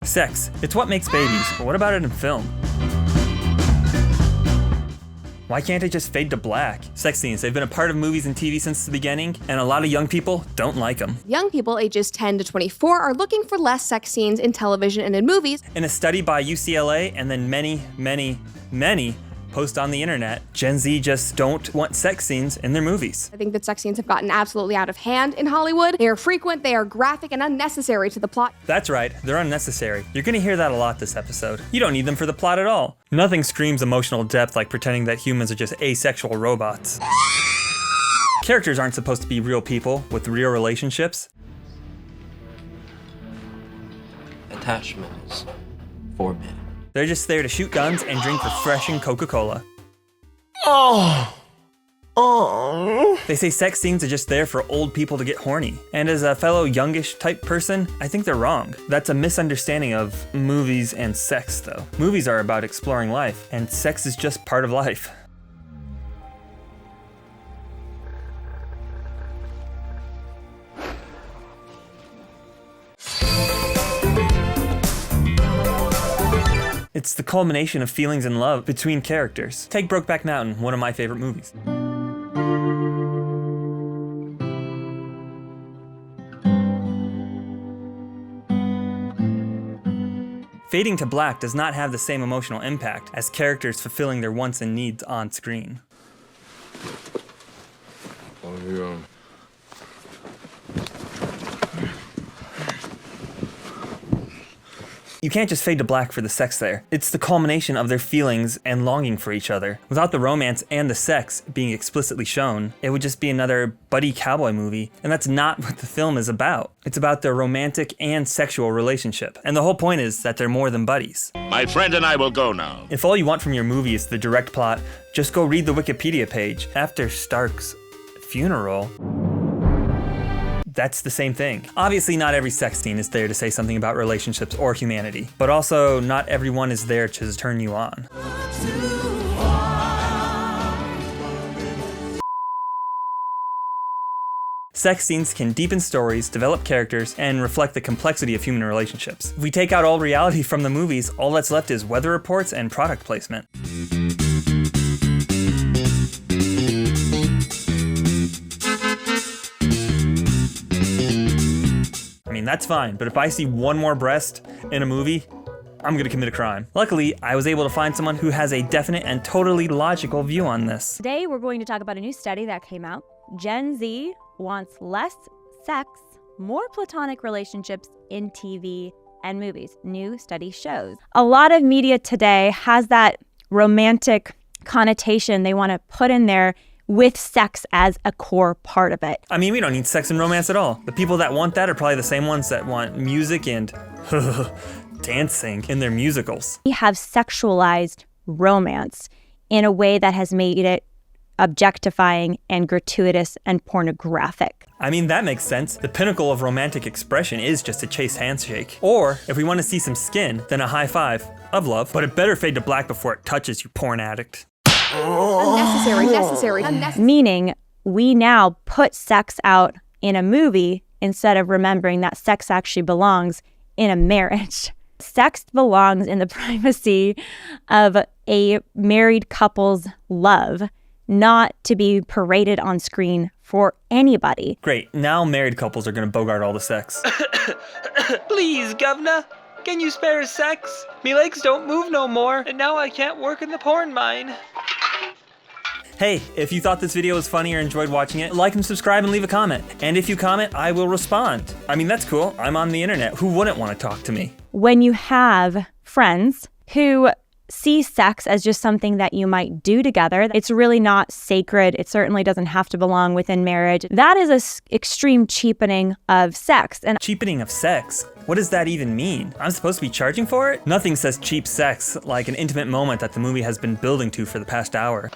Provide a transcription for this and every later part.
Sex, it's what makes babies, but what about it in film? Why can't it just fade to black? Sex scenes, they've been a part of movies and TV since the beginning, and a lot of young people don't like them. Young people ages 10 to 24 are looking for less sex scenes in television and in movies. In a study by UCLA, and then many posts on the internet, Gen Z just don't want sex scenes in their movies. I think that sex scenes have gotten absolutely out of hand in Hollywood. They are frequent, they are graphic, and unnecessary to the plot. That's right, they're unnecessary. You're gonna hear that a lot this episode. You don't need them for the plot at all. Nothing screams emotional depth like pretending that humans are just asexual robots. Characters aren't supposed to be real people with real relationships. Attachment is forbidden. They're just there to shoot guns and drink refreshing Coca-Cola. Oh. They say sex scenes are just there for old people to get horny. And as a fellow youngish type person, I think they're wrong. That's a misunderstanding of movies and sex, though. Movies are about exploring life, and sex is just part of life. It's the culmination of feelings and love between characters. Take Brokeback Mountain, one of my favorite movies. Fading to black does not have the same emotional impact as characters fulfilling their wants and needs on screen. You can't just fade to black for the sex there. It's the culmination of their feelings and longing for each other. Without the romance and the sex being explicitly shown, it would just be another buddy cowboy movie, and that's not what the film is about. It's about their romantic and sexual relationship. And the whole point is that they're more than buddies. My friend and I will go now. If all you want from your movie is the direct plot, just go read the Wikipedia page. After Stark's funeral, that's the same thing. Obviously, not every sex scene is there to say something about relationships or humanity, but also not everyone is there to turn you on. Sex scenes can deepen stories, develop characters, and reflect the complexity of human relationships. If we take out all reality from the movies, all that's left is weather reports and product placement. I mean, that's fine, but if I see one more breast in a movie, I'm gonna commit a crime. Luckily, I was able to find someone who has a definite and totally logical view on this. Today, we're going to talk about a new study that came out. Gen Z wants less sex, more platonic relationships in TV and movies. New study shows. A lot of media today has that romantic connotation they want to put in there with sex as a core part of it. I mean, we don't need sex and romance at all. The people that want that are probably the same ones that want music and dancing in their musicals. We have sexualized romance in a way that has made it objectifying and gratuitous and pornographic. I mean, that makes sense. The pinnacle of romantic expression is just a chaste handshake. Or, if we want to see some skin, then a high five of love. But it better fade to black before it touches, you porn addict. Unnecessary. Meaning, we now put sex out in a movie instead of remembering that sex actually belongs in a marriage. Sex belongs in the privacy of a married couple's love, not to be paraded on screen for anybody. Great, now married couples are gonna bogart all the sex. Please, governor, can you spare sex? Me legs don't move no more, and now I can't work in the porn mine. Hey, if you thought this video was funny or enjoyed watching it, like and subscribe and leave a comment. And if you comment, I will respond. I mean, that's cool. I'm on the internet. Who wouldn't want to talk to me? When you have friends who see sex as just something that you might do together, it's really not sacred. It certainly doesn't have to belong within marriage. That is an extreme cheapening of sex. And cheapening of sex? What does that even mean? I'm supposed to be charging for it? Nothing says cheap sex like an intimate moment that the movie has been building to for the past hour.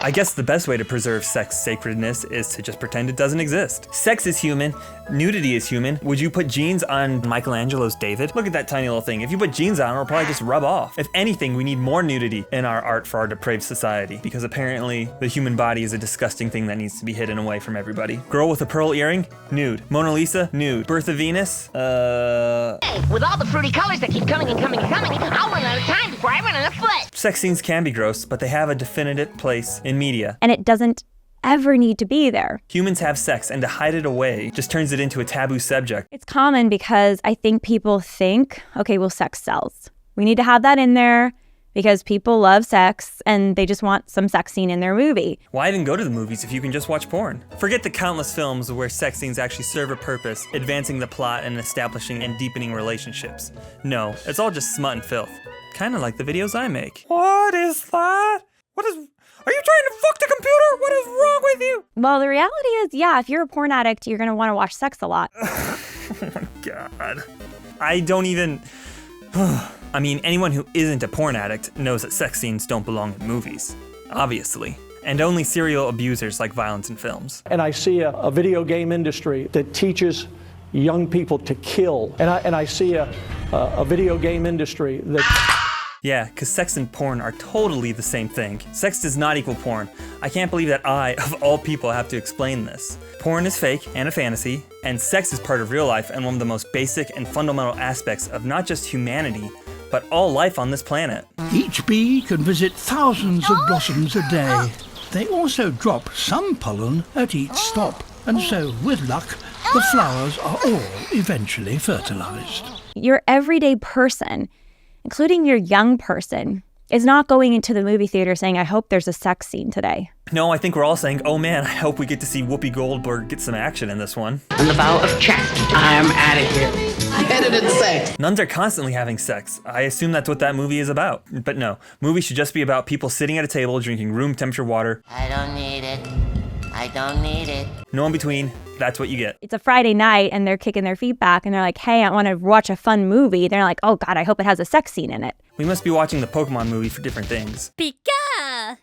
I guess the best way to preserve sex sacredness is to just pretend it doesn't exist. Sex is human, nudity is human. Would you put jeans on Michelangelo's David? Look at that tiny little thing. If you put jeans on, it'll probably just rub off. If anything, we need more nudity in our art for our depraved society, because apparently the human body is a disgusting thing that needs to be hidden away from everybody. Girl with a pearl earring? Nude. Mona Lisa? Nude. Birth of Venus? Hey, with all the fruity colors that keep coming and coming and coming, I'll run out of time before I run out of foot. Sex scenes can be gross, but they have a definite place in media. And it doesn't ever need to be there. Humans have sex, and to hide it away just turns it into a taboo subject. It's common because I think people think, okay, well, sex sells. We need to have that in there because people love sex and they just want some sex scene in their movie. Why even go to the movies if you can just watch porn? Forget the countless films where sex scenes actually serve a purpose, advancing the plot and establishing and deepening relationships. No, it's all just smut and filth. Kinda like the videos I make. What is that? Are you trying to fuck the computer? What is wrong with you? Well, the reality is, yeah, if you're a porn addict, you're gonna wanna watch sex a lot. Oh my God. I don't even... I mean, anyone who isn't a porn addict knows that sex scenes don't belong in movies. Obviously. And only serial abusers like violence in films. And I see a video game industry that teaches young people to kill. And I see a video game industry that... Yeah, because sex and porn are totally the same thing. Sex does not equal porn. I can't believe that I, of all people, have to explain this. Porn is fake and a fantasy, and sex is part of real life and one of the most basic and fundamental aspects of not just humanity, but all life on this planet. Each bee can visit thousands of blossoms a day. They also drop some pollen at each stop, and so, with luck, the flowers are all eventually fertilized. Your everyday person, including your young person, is not going into the movie theater saying, I hope there's a sex scene today. No, I think we're all saying, oh man, I hope we get to see Whoopi Goldberg get some action in this one. On the vow of chastity, I am out of here. Edited sex. Nuns are constantly having sex. I assume that's what that movie is about. But no, movies should just be about people sitting at a table drinking room temperature water. I don't need it. I don't need it. No in between, that's what you get. It's a Friday night and they're kicking their feet back and they're like, hey, I want to watch a fun movie. They're like, oh God, I hope it has a sex scene in it. We must be watching the Pokemon movie for different things. Pika!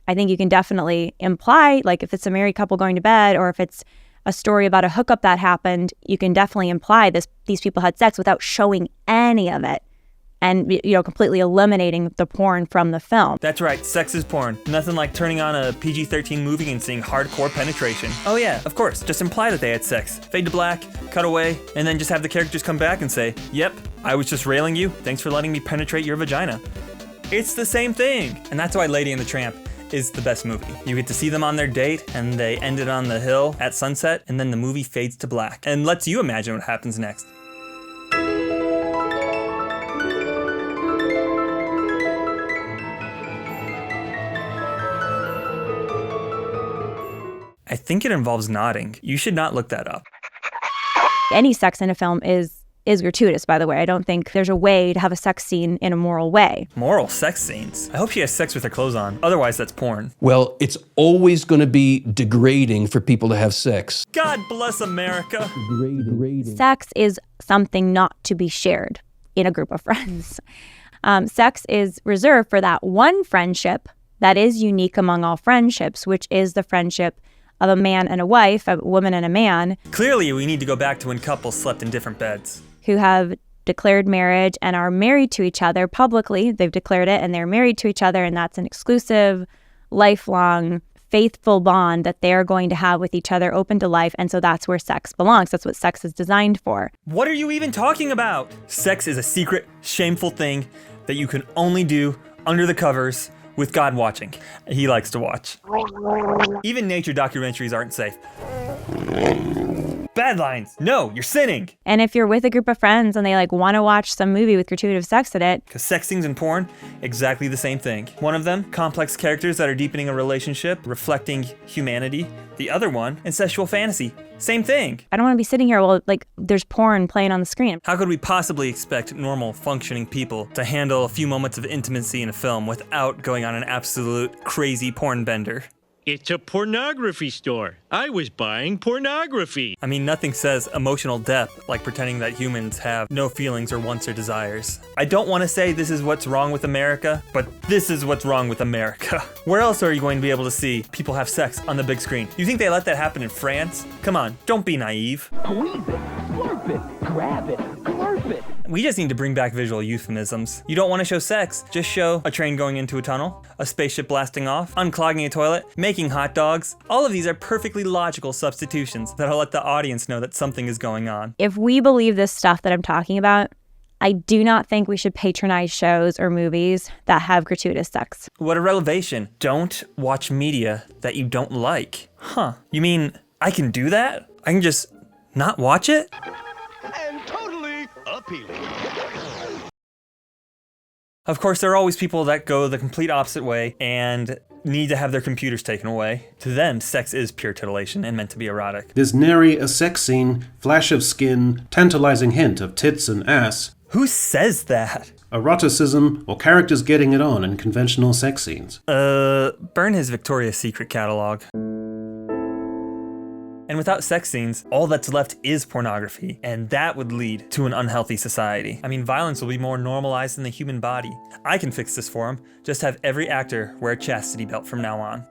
I think you can definitely imply, like if it's a married couple going to bed or if it's a story about a hookup that happened, you can definitely imply these people had sex without showing any of it. And, completely eliminating the porn from the film. That's right, sex is porn. Nothing like turning on a PG-13 movie and seeing hardcore penetration. Oh yeah, of course, just imply that they had sex. Fade to black, cut away, and then just have the characters come back and say, yep, I was just railing you, thanks for letting me penetrate your vagina. It's the same thing. And that's why Lady and the Tramp is the best movie. You get to see them on their date, and they ended on the hill at sunset, and then the movie fades to black, and lets you imagine what happens next. I think it involves nodding. You should not look that up. Any sex in a film is gratuitous, by the way. I don't think there's a way to have a sex scene in a moral way. Moral sex scenes? I hope she has sex with her clothes on. Otherwise, that's porn. Well, it's always going to be degrading for people to have sex. God bless America. Degrading. Sex is something not to be shared in a group of friends. Sex is reserved for that one friendship that is unique among all friendships, which is the friendship of a man and a wife, a woman and a man. Clearly, we need to go back to when couples slept in different beds. Who have declared marriage and are married to each other publicly. They've declared it and they're married to each other, and that's an exclusive, lifelong, faithful bond that they are going to have with each other, open to life, and so that's where sex belongs. That's what sex is designed for. What are you even talking about? Sex is a secret, shameful thing that you can only do under the covers with God watching. He likes to watch. Even nature documentaries aren't safe. Bad lines. No, you're sinning. And if you're with a group of friends and they want to watch some movie with gratuitous sex in it. Because sex scenes and porn, exactly the same thing. One of them, complex characters that are deepening a relationship, reflecting humanity. The other one, incestual fantasy. Same thing. I don't want to be sitting here while there's porn playing on the screen. How could we possibly expect normal, functioning people to handle a few moments of intimacy in a film without going on an absolute crazy porn bender? It's a pornography store. I was buying pornography. I mean, nothing says emotional depth like pretending that humans have no feelings or wants or desires. I don't want to say this is what's wrong with America, but this is what's wrong with America. Where else are you going to be able to see people have sex on the big screen? You think they let that happen in France? Come on, don't be naive. Squeeze it, slurp it, grab it, glurp it. We just need to bring back visual euphemisms. You don't want to show sex, just show a train going into a tunnel, a spaceship blasting off, unclogging a toilet, making hot dogs. All of these are perfectly logical substitutions that'll let the audience know that something is going on. If we believe this stuff that I'm talking about, I do not think we should patronize shows or movies that have gratuitous sex. What a revelation. Don't watch media that you don't like. Huh. You mean I can do that? I can just not watch it? And totally appealing. Of course, there are always people that go the complete opposite way and need to have their computers taken away. To them, sex is pure titillation and meant to be erotic. There's nary a sex scene, flash of skin, tantalizing hint of tits and ass. Who says that? Eroticism or characters getting it on in conventional sex scenes. Burn his Victoria's Secret catalog. And without sex scenes, all that's left is pornography, and that would lead to an unhealthy society. I mean, violence will be more normalized in the human body. I can fix this for him. Just have every actor wear a chastity belt from now on.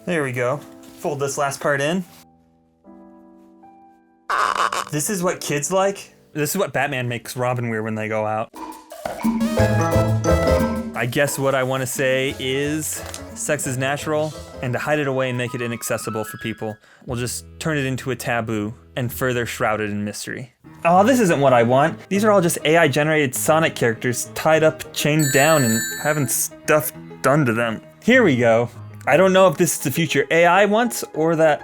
There we go. Fold this last part in. This is what kids like? This is what Batman makes Robin wear when they go out. I guess what I want to say is sex is natural, and to hide it away and make it inaccessible for people, we'll just turn it into a taboo and further shroud it in mystery. Oh, this isn't what I want. These are all just AI-generated Sonic characters tied up, chained down, and having stuff done to them. Here we go. I don't know if this is the future AI wants or that